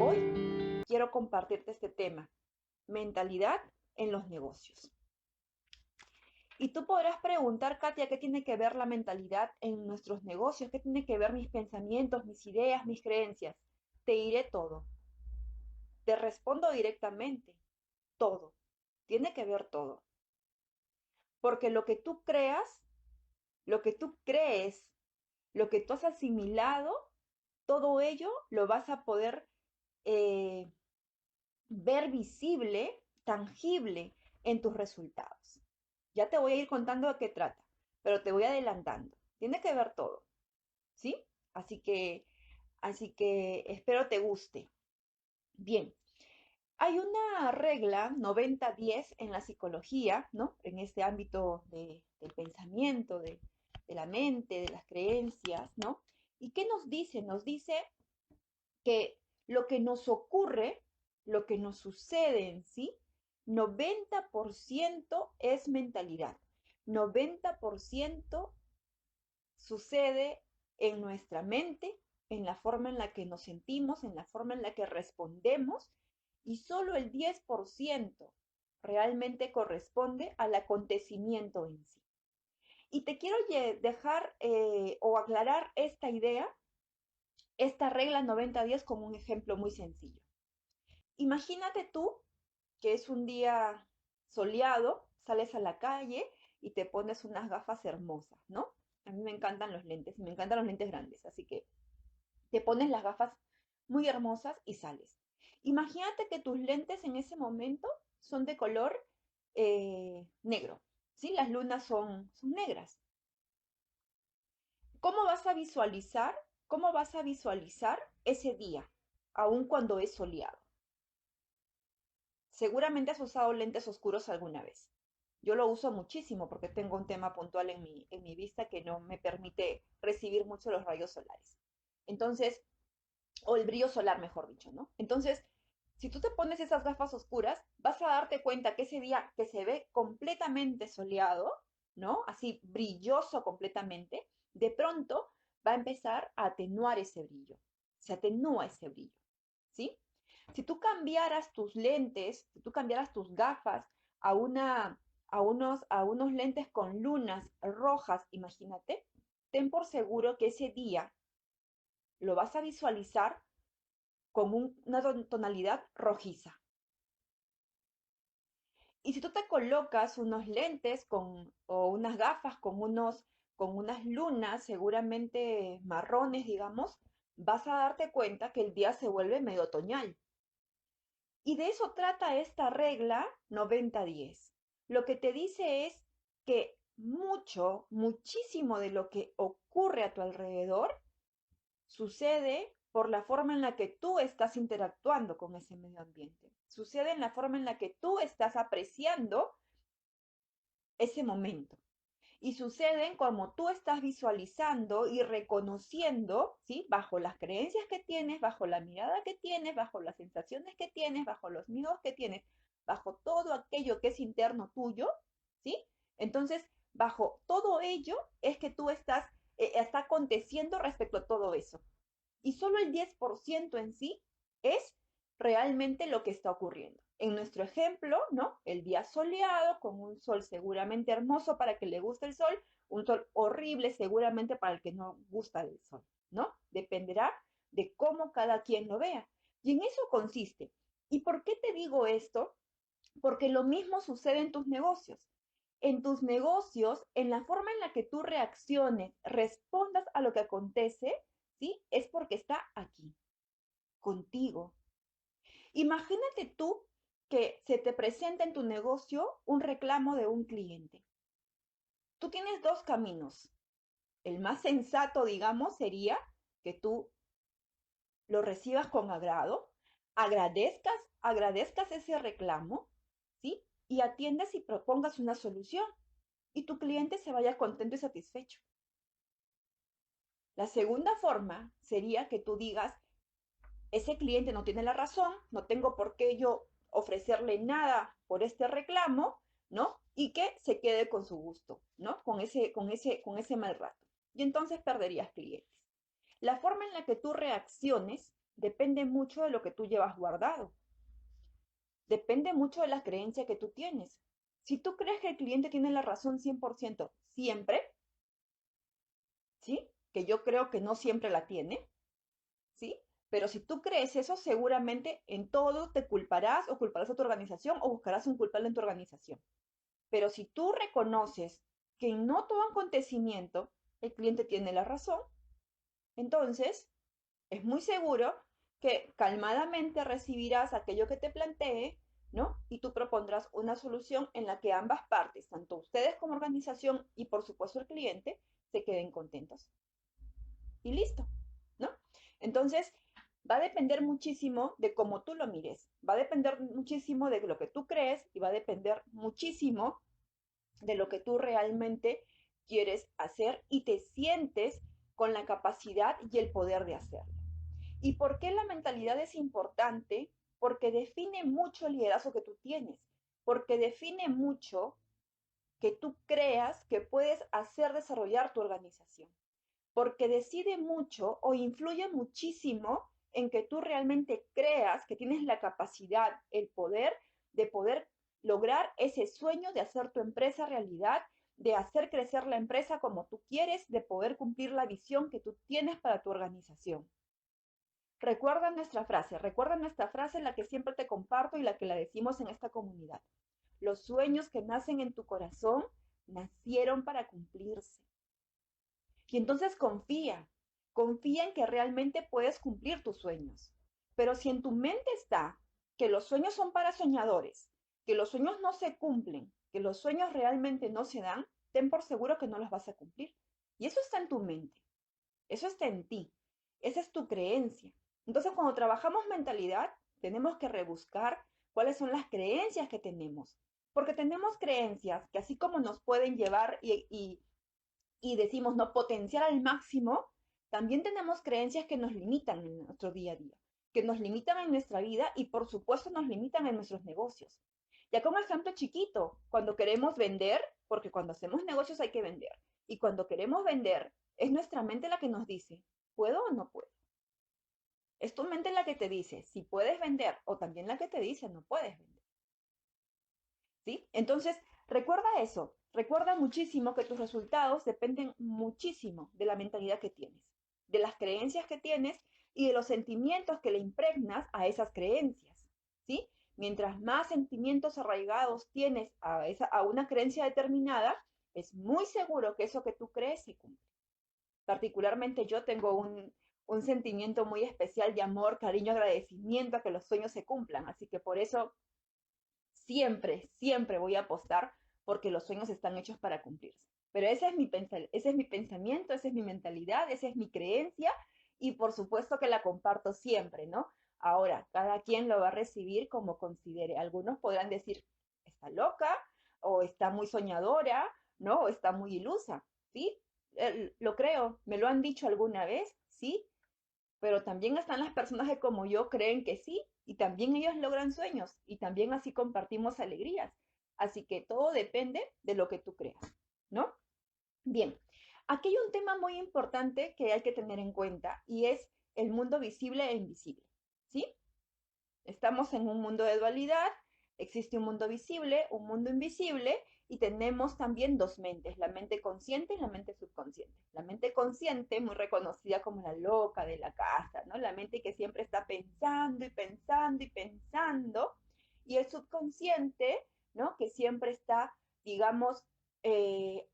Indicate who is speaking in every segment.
Speaker 1: hoy quiero compartirte este tema, mentalidad en los negocios. Y tú podrás preguntar, Katia, ¿qué tiene que ver la mentalidad en nuestros negocios? ¿Qué tiene que ver mis pensamientos, mis ideas, mis creencias? Te diré todo. Te respondo directamente, todo. Tiene que ver todo. Porque lo que tú creas, lo que tú crees, lo que tú has asimilado, todo ello lo vas a poder eh, ver visible, tangible en tus resultados. Ya te voy a ir contando de qué trata, pero te voy adelantando. Tiene que ver todo, ¿sí? Así que, así que espero te guste. Bien, hay una regla 90-10 en la psicología, ¿no? En este ámbito del pensamiento, de la mente, de las creencias, ¿no? ¿Y qué nos dice? Nos dice que lo que nos ocurre, lo que nos sucede en sí, 90% es mentalidad. 90% sucede en nuestra mente, en la forma en la que nos sentimos, en la forma en la que respondemos, y solo el 10% realmente corresponde al acontecimiento en sí. Y te quiero dejar o aclarar esta idea, esta regla 90-10 como un ejemplo muy sencillo. Imagínate tú que es un día soleado, sales a la calle y te pones unas gafas hermosas, ¿no? A mí me encantan los lentes, me encantan los lentes grandes, así que te pones las gafas muy hermosas y sales. Imagínate que tus lentes en ese momento son de color negro, ¿sí? Las lunas son negras. ¿Cómo vas a visualizar? ¿Cómo vas a visualizar ese día, aun cuando es soleado? Seguramente has usado lentes oscuros alguna vez. Yo lo uso muchísimo porque tengo un tema puntual en mi vista que no me permite recibir mucho los rayos solares. Entonces, o el brillo solar, mejor dicho, ¿no? Entonces, si tú te pones esas gafas oscuras, vas a darte cuenta que ese día que se ve completamente soleado, ¿no? Así brilloso completamente, de pronto va a empezar a atenuar ese brillo. Se atenúa ese brillo, ¿sí? Si tú cambiaras tus lentes, si tú cambiaras tus gafas a, una, a unos lentes con lunas rojas, imagínate, ten por seguro que ese día lo vas a visualizar con una tonalidad rojiza. Y si tú te colocas unos lentes o unas gafas con unas lunas seguramente marrones, digamos, vas a darte cuenta que el día se vuelve medio otoñal. Y de eso trata esta regla 90-10. Lo que te dice es que muchísimo de lo que ocurre a tu alrededor sucede por la forma en la que tú estás interactuando con ese medio ambiente. Sucede en la forma en la que tú estás apreciando ese momento. Y suceden como tú estás visualizando y reconociendo, ¿sí? Bajo las creencias que tienes, bajo la mirada que tienes, bajo las sensaciones que tienes, bajo los miedos que tienes, bajo todo aquello que es interno tuyo, ¿sí? Entonces, bajo todo ello es que tú está aconteciendo respecto a todo eso. Y solo el 10% en sí es realmente lo que está ocurriendo. En nuestro ejemplo, ¿no? El día soleado, con un sol seguramente hermoso para que le guste el sol, un sol horrible seguramente para el que no gusta del sol, ¿no? Dependerá de cómo cada quien lo vea. Y en eso consiste. ¿Y por qué te digo esto? Porque lo mismo sucede en tus negocios. En tus negocios, en la forma en la que tú reacciones, respondas a lo que acontece, ¿sí? Es porque está aquí, contigo. Imagínate tú que se te presenta en tu negocio un reclamo de un cliente. Tú tienes dos caminos. El más sensato, digamos, sería que tú lo recibas con agrado, agradezcas ese reclamo, ¿sí? Y atiendas y propongas una solución y tu cliente se vaya contento y satisfecho. La segunda forma sería que tú digas, ese cliente no tiene la razón, no tengo por qué yo ofrecerle nada por este reclamo, ¿no? Y que se quede con su gusto, ¿no? Con ese mal rato. Y entonces perderías clientes. La forma en la que tú reacciones depende mucho de lo que tú llevas guardado. Depende mucho de la creencia que tú tienes. Si tú crees que el cliente tiene la razón 100% siempre, ¿sí? Que yo creo que no siempre la tiene, ¿sí? Pero si tú crees eso, seguramente en todo te culparás o culparás a tu organización o buscarás un culpable en tu organización. Pero si tú reconoces que en no todo acontecimiento el cliente tiene la razón, entonces es muy seguro que calmadamente recibirás aquello que te plantee, ¿no? Y tú propondrás una solución en la que ambas partes, tanto ustedes como organización y por supuesto el cliente, se queden contentos. Y listo, ¿no? Entonces, va a depender muchísimo de cómo tú lo mires, va a depender muchísimo de lo que tú crees y va a depender muchísimo de lo que tú realmente quieres hacer y te sientes con la capacidad y el poder de hacerlo. ¿Y por qué la mentalidad es importante? Porque define mucho el liderazgo que tú tienes, porque define mucho que tú creas que puedes hacer desarrollar tu organización, porque decide mucho o influye muchísimo en que tú realmente creas que tienes la capacidad, el poder de poder lograr ese sueño de hacer tu empresa realidad, de hacer crecer la empresa como tú quieres, de poder cumplir la visión que tú tienes para tu organización. Recuerda nuestra frase, la que siempre te comparto y la que la decimos en esta comunidad. Los sueños que nacen en tu corazón nacieron para cumplirse. Y entonces confía en que realmente puedes cumplir tus sueños. Pero si en tu mente está que los sueños son para soñadores, que los sueños no se cumplen, que los sueños realmente no se dan, ten por seguro que no los vas a cumplir. Y eso está en tu mente, eso está en ti, esa es tu creencia. Entonces, cuando trabajamos mentalidad, tenemos que rebuscar cuáles son las creencias que tenemos. Porque tenemos creencias que así como nos pueden llevar y decimos no potenciar al máximo, también tenemos creencias que nos limitan en nuestro día a día, que nos limitan en nuestra vida y por supuesto nos limitan en nuestros negocios. Ya como ejemplo chiquito, cuando queremos vender, porque cuando hacemos negocios hay que vender, y cuando queremos vender, es nuestra mente la que nos dice, ¿puedo o no puedo? Es tu mente la que te dice si puedes vender o también la que te dice no puedes vender. ¿Sí? Entonces, recuerda eso, recuerda muchísimo que tus resultados dependen muchísimo de la mentalidad que tienes, de las creencias que tienes y de los sentimientos que le impregnas a esas creencias, ¿sí? Mientras más sentimientos arraigados tienes a una creencia determinada, es muy seguro que eso que tú crees se cumple. Particularmente yo tengo un sentimiento muy especial de amor, cariño, agradecimiento a que los sueños se cumplan, así que por eso siempre voy a apostar porque los sueños están hechos para cumplirse. Pero ese es mi pensamiento, esa es mi mentalidad, esa es mi creencia y por supuesto que la comparto siempre, ¿no? Ahora, cada quien lo va a recibir como considere. Algunos podrán decir, está loca o está muy soñadora, ¿no? O está muy ilusa, ¿sí? Lo creo, me lo han dicho alguna vez, ¿sí? Pero también están las personas que como yo creen que sí, y también ellos logran sueños, y también así compartimos alegrías. Así que todo depende de lo que tú creas, ¿no? Bien, aquí hay un tema muy importante que hay que tener en cuenta y es el mundo visible e invisible, ¿sí? Estamos en un mundo de dualidad, existe un mundo visible, un mundo invisible, y tenemos también dos mentes, la mente consciente y la mente subconsciente. La mente consciente, muy reconocida como la loca de la casa, ¿no? La mente que siempre está pensando y pensando y pensando, y el subconsciente, ¿no? Que siempre está, digamos,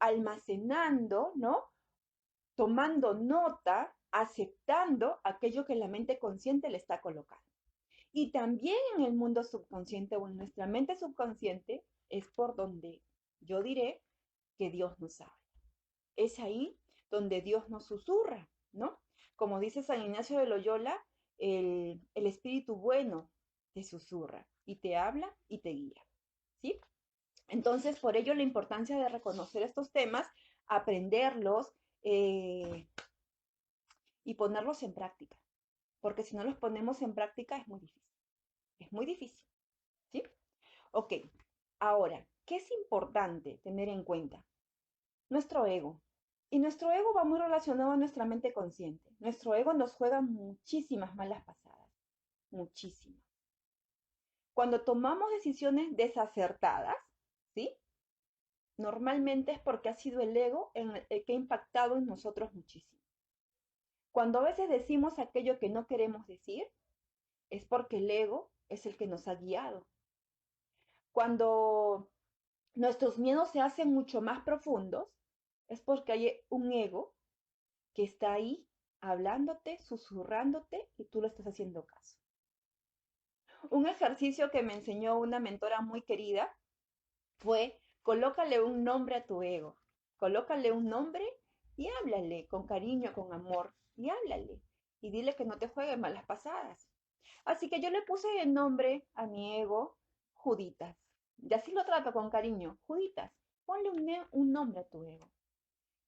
Speaker 1: almacenando, ¿no? Tomando nota, aceptando aquello que la mente consciente le está colocando. Y también en el mundo subconsciente o en nuestra mente subconsciente es por donde yo diré que Dios nos habla. Es ahí donde Dios nos susurra, ¿no? Como dice San Ignacio de Loyola, el espíritu bueno te susurra y te habla y te guía, ¿sí? Entonces, por ello la importancia de reconocer estos temas, aprenderlos y ponerlos en práctica, porque si no los ponemos en práctica es muy difícil, ¿sí? Ok, ahora, ¿qué es importante tener en cuenta? Nuestro ego. Y nuestro ego va muy relacionado a nuestra mente consciente. Nuestro ego nos juega muchísimas malas pasadas, muchísimas. Cuando tomamos decisiones desacertadas, ¿sí? Normalmente es porque ha sido el ego el que ha impactado en nosotros muchísimo. Cuando a veces decimos aquello que no queremos decir, es porque el ego es el que nos ha guiado. Cuando nuestros miedos se hacen mucho más profundos, es porque hay un ego que está ahí hablándote, susurrándote y tú lo estás haciendo caso. Un ejercicio que me enseñó una mentora muy querida fue colócale un nombre a tu ego, colócale un nombre y háblale con cariño, con amor, y háblale y dile que no te juegue malas pasadas. Así que yo le puse el nombre a mi ego Juditas. Y así lo trato con cariño, Juditas. Ponle un nombre a tu ego.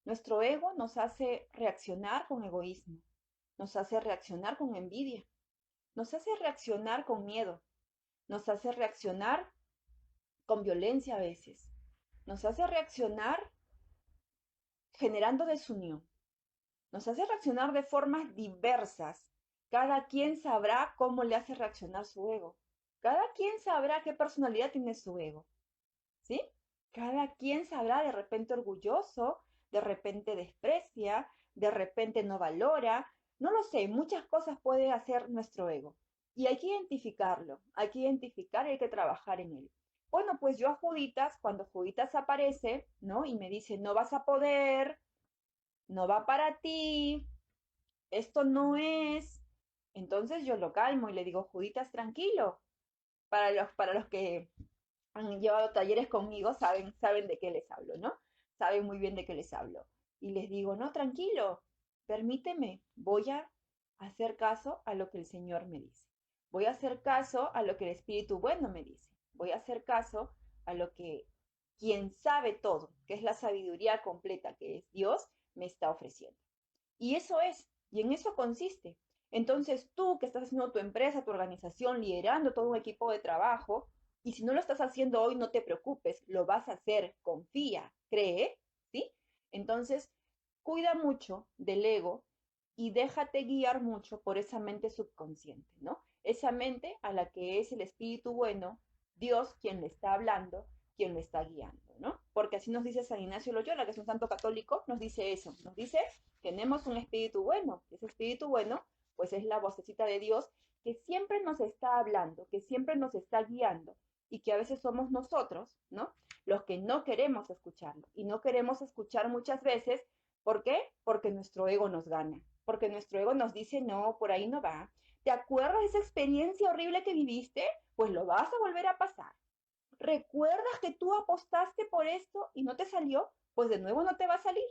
Speaker 1: Nuestro ego nos hace reaccionar con egoísmo, nos hace reaccionar con envidia, nos hace reaccionar con miedo, nos hace reaccionar con violencia a veces, nos hace reaccionar generando desunión, nos hace reaccionar de formas diversas. Cada quien sabrá cómo le hace reaccionar su ego. Cada quien sabrá qué personalidad tiene su ego, ¿sí? Cada quien sabrá de repente orgulloso, de repente desprecia, de repente no valora, no lo sé, muchas cosas puede hacer nuestro ego. Y hay que identificarlo, hay que identificar y hay que trabajar en él. Bueno, pues yo a Juditas, cuando Juditas aparece, ¿no? Y me dice, no vas a poder, no va para ti, esto no es. Entonces yo lo calmo y le digo, Juditas, tranquilo. Para los que han llevado talleres conmigo saben de qué les hablo, ¿no? Saben muy bien de qué les hablo. Y les digo, no, tranquilo, permíteme, voy a hacer caso a lo que el Señor me dice. Voy a hacer caso a lo que el Espíritu bueno me dice. Voy a hacer caso a lo que quien sabe todo, que es la sabiduría completa, que es Dios, me está ofreciendo. Y eso es, y en eso consiste. Entonces tú que estás haciendo tu empresa, tu organización, liderando todo un equipo de trabajo, y si no lo estás haciendo hoy, no te preocupes, lo vas a hacer, confía, cree, ¿sí? Entonces, cuida mucho del ego y déjate guiar mucho por esa mente subconsciente, ¿no? Esa mente a la que es el espíritu bueno, Dios quien le está hablando, quien lo está guiando, ¿no? Porque así nos dice San Ignacio Loyola, que es un santo católico, nos dice eso, nos dice, tenemos un espíritu bueno, ese espíritu bueno, pues es la vocecita de Dios que siempre nos está hablando, que siempre nos está guiando y que a veces somos nosotros, ¿no? Los que no queremos escucharlo y no queremos escuchar muchas veces, ¿por qué? Porque nuestro ego nos gana, porque nuestro ego nos dice, no, por ahí no va. ¿Te acuerdas de esa experiencia horrible que viviste? Pues lo vas a volver a pasar. ¿Recuerdas que tú apostaste por esto y no te salió? Pues de nuevo no te va a salir.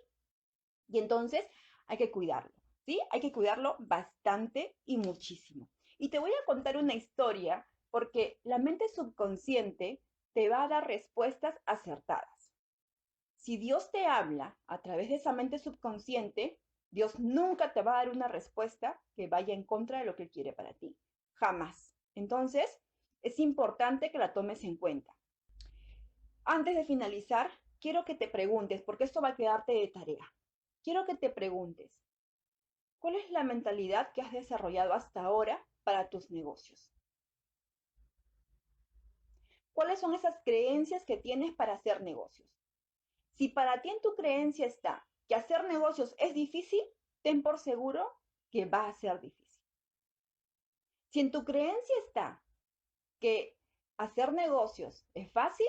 Speaker 1: Y entonces hay que cuidarlo, ¿sí? Hay que cuidarlo bastante y muchísimo. Y te voy a contar una historia porque la mente subconsciente te va a dar respuestas acertadas. Si Dios te habla a través de esa mente subconsciente, Dios nunca te va a dar una respuesta que vaya en contra de lo que Él quiere para ti. Jamás. Entonces, es importante que la tomes en cuenta. Antes de finalizar, quiero que te preguntes, porque esto va a quedarte de tarea. Quiero que te preguntes, ¿cuál es la mentalidad que has desarrollado hasta ahora para tus negocios? ¿Cuáles son esas creencias que tienes para hacer negocios? Si para ti en tu creencia está que hacer negocios es difícil, ten por seguro que va a ser difícil. Si en tu creencia está que hacer negocios es fácil,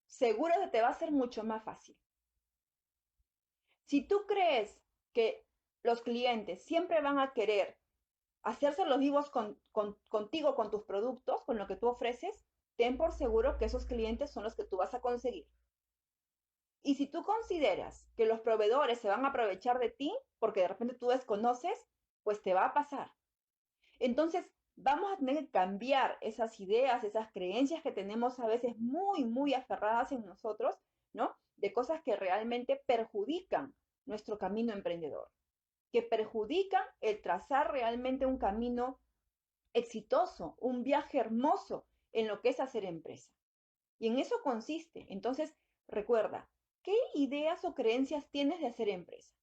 Speaker 1: seguro que te va a ser mucho más fácil. Si tú crees que los clientes siempre van a querer hacerse los vivos contigo, con tus productos, con lo que tú ofreces, ten por seguro que esos clientes son los que tú vas a conseguir. Y si tú consideras que los proveedores se van a aprovechar de ti porque de repente tú desconoces, pues te va a pasar. Entonces, vamos a tener que cambiar esas ideas, esas creencias que tenemos a veces muy, muy aferradas en nosotros, ¿no? De cosas que realmente perjudican nuestro camino emprendedor, que perjudican el trazar realmente un camino exitoso, un viaje hermoso en lo que es hacer empresa. Y en eso consiste. Entonces, recuerda, ¿qué ideas o creencias tienes de hacer empresa?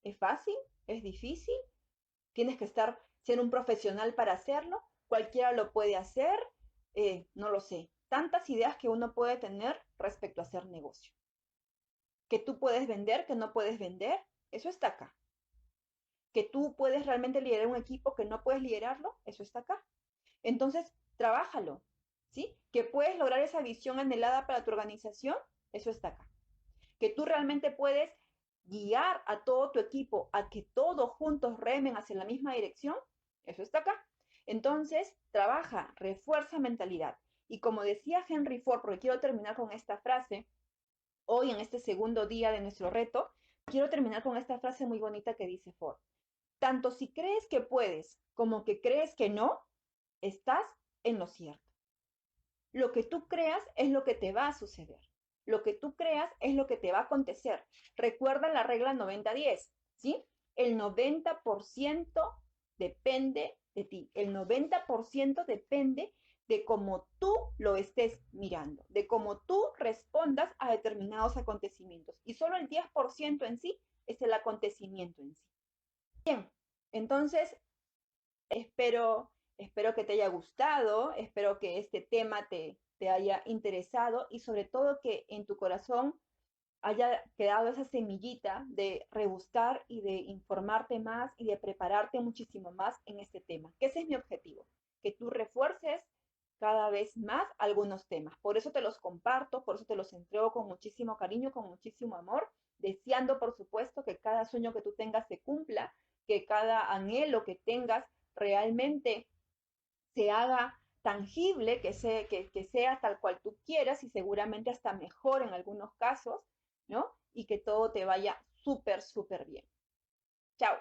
Speaker 1: ¿Es fácil? ¿Es difícil? ¿Tienes que ser un profesional para hacerlo? ¿Cualquiera lo puede hacer? No lo sé. Tantas ideas que uno puede tener respecto a hacer negocio. Que tú puedes vender, que no puedes vender, eso está acá. Que tú puedes realmente liderar un equipo, que no puedes liderarlo, eso está acá. Entonces, trabájalo, ¿sí? Que puedes lograr esa visión anhelada para tu organización, eso está acá. Que tú realmente puedes guiar a todo tu equipo a que todos juntos remen hacia la misma dirección, eso está acá. Entonces, trabaja, refuerza mentalidad. Y como decía Henry Ford, porque quiero terminar con esta frase, hoy en este segundo día de nuestro reto, quiero terminar con esta frase muy bonita que dice Ford. Tanto si crees que puedes como que crees que no, estás en lo cierto. Lo que tú creas es lo que te va a suceder. Lo que tú creas es lo que te va a acontecer. Recuerda la regla 90-10, ¿sí? El 90% depende de ti. El 90% depende de cómo tú lo estés mirando, de cómo tú respondas a determinados acontecimientos. Y solo el 10% en sí es el acontecimiento en sí. Bien, entonces espero que te haya gustado, espero que este tema te haya interesado y sobre todo que en tu corazón haya quedado esa semillita de rebuscar y de informarte más y de prepararte muchísimo más en este tema, que ese es mi objetivo, que tú refuerces cada vez más algunos temas. Por eso te los comparto, por eso te los entrego con muchísimo cariño, con muchísimo amor, deseando, por supuesto, que cada sueño que tú tengas se cumpla, que cada anhelo que tengas realmente se haga tangible, que sea tal cual tú quieras y seguramente hasta mejor en algunos casos, ¿no? Y que todo te vaya súper, súper bien. Chao.